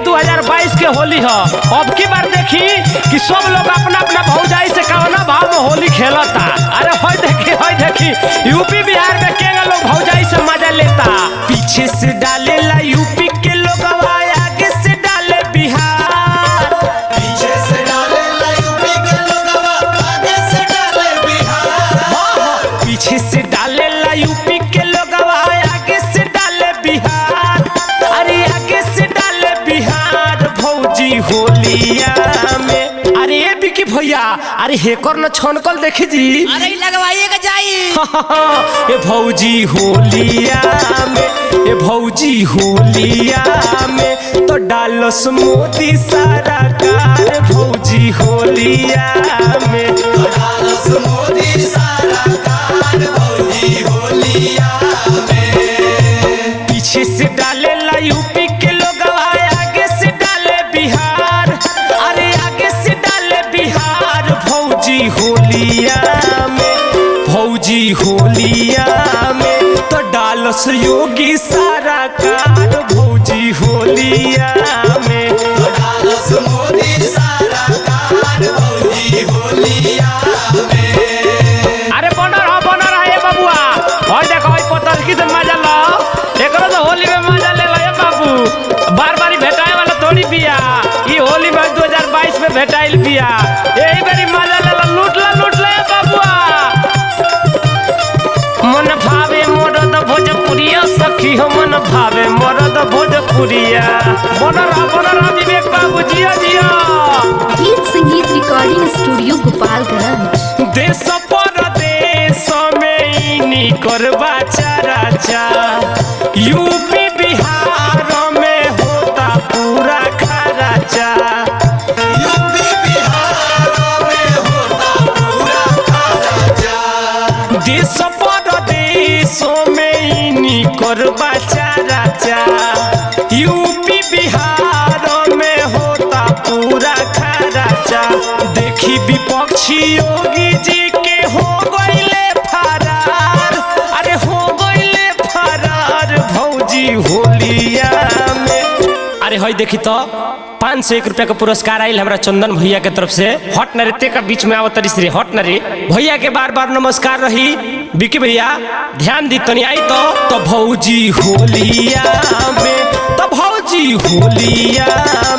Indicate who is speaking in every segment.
Speaker 1: 2022 के होली है। अब की बार देखी कि सब लोग अपना अपना भौजाई से कवना भाव में होली खेलता। अरे होय देखी यूपी बिहार में केगा लोग भौजाई से मजा लेता। पीछे से डालेला यूपी के लोग, आगे से डाले बिहार।
Speaker 2: पीछे से डालेला यूपी के लोग, आगे से डाले बिहार।
Speaker 1: पीछे से डालेला यूपी के लोग, आगे से डाले बिहार। अरे आगे से डाले बिहार भौजी होलिया में। अरे ये बिकी भैया, अरे हेकर न छनकल देखी जी।
Speaker 3: अरे लगवाइएगा जाई।
Speaker 1: ये भौजी होलिया में, ये भौजी होलिया में तो डालस मोदी सारा कार। भौजी होलिया में
Speaker 2: डालस मोदी सारा कार। भौजी होलिया में
Speaker 1: पीछे से डालेला यूपी के लोग, आगे से डाले बिहार। अरे आगे से डाले बिहार भौजी होलिया में। भौजी होलिया में तो डालस योगी सारा कार। भौजी होलिया में
Speaker 2: डालस मोदी सारा कार। भौजी होलिया में
Speaker 1: अरे बना रहा ये बबुआ। और देखो पतल की मजा लो, एक तो होली में मजा ले लो बाबू। बार बार भेटाए वाला थोड़ी बिया, ये होली में 2022 में भेटाइल बिया। यही बारी मजा ले लो, लूट ले बाबुआ। मन भावे मरद भोजपुरिया सखी हो, मन भावे मरद भोजपुरिया। बना रहा विवेक बाबू, जिया जिया।
Speaker 4: गीत संगीत रिकॉर्डिंग स्टूडियो गोपालगंज।
Speaker 1: देश परदेश में इनी करवा चाराचा। यूपी बिहार में होता पूरा खराचा।
Speaker 2: यूपी बिहार में होता पूरा खराचा।
Speaker 1: देश परदेश में इनी करवा चाराचा। यूपी बिहार में होता पूरा खराचा। देखी विपक्षी योगी जी के हो गईले फरार। अरे हो गईले फरार भौजी होलिया में। अरे हई देखी तो 501 रुपया का पुरस्कार आयल हमारा चंदन भैया के तरफ से। हट न रे का बीच में आवत रे, हट न रे भैया के बार बार नमस्कार रही। बिकी भैया ध्यान दी तनी आई तो भौजी होलिया में, तो भौजी होलिया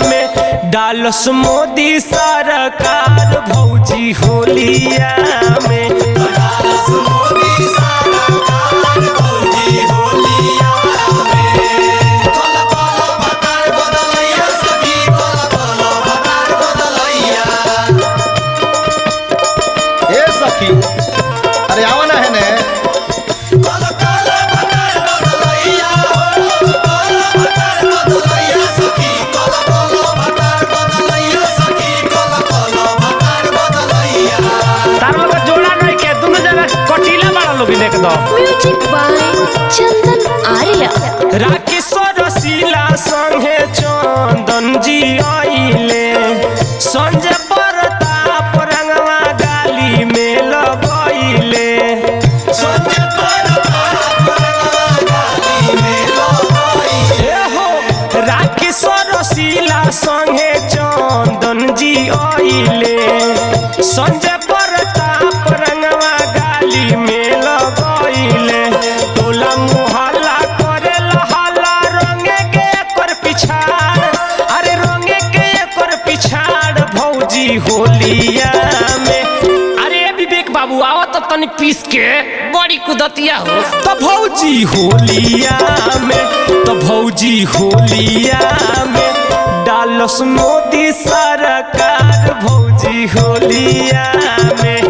Speaker 1: में डालस मोदी सरकार। भौजी होलिया में
Speaker 2: डालस मोदी सारा कार। भौजी होलिया में कल भतार बदलैया सखी। कल भतार बदलैया।
Speaker 5: ए सखी, अरे आवा ना है ने।
Speaker 2: कल भतार बदलैया। कल भतार बदलैया सखी। कल भतार बदलैया सखी। कल भतार बदलैया।
Speaker 1: तारा लोग जोड़ा नहीं के, दोनों जगह कटीला बड़ा लोग एकदम।
Speaker 4: म्यूजिक बाय चंदन आर्या।
Speaker 1: राकेश्वर रसीला संगे चंदन जी आइले। संजय प्रताप रंगवा गाली में लगैले।
Speaker 2: संजय प्रताप गाली में लगैले।
Speaker 1: हो राकेश्वर रसीला संगे चंदन जी आइले। संजय प्रताप रंगवा गाली में लगैले। टोला मोहल्ला करेला हल्ला, रंगे के एकर पिछाड़। अरे रंगे के एकर पिछाड़ भौजी होलिया में। अरे विवेक बाबू आओ तो तनी पीस के, बड़ी कुदतिया हो। तो भौजी होलिया में, तो भौजी होलिया में डालस मोदी सरकार। भौजी होलिया में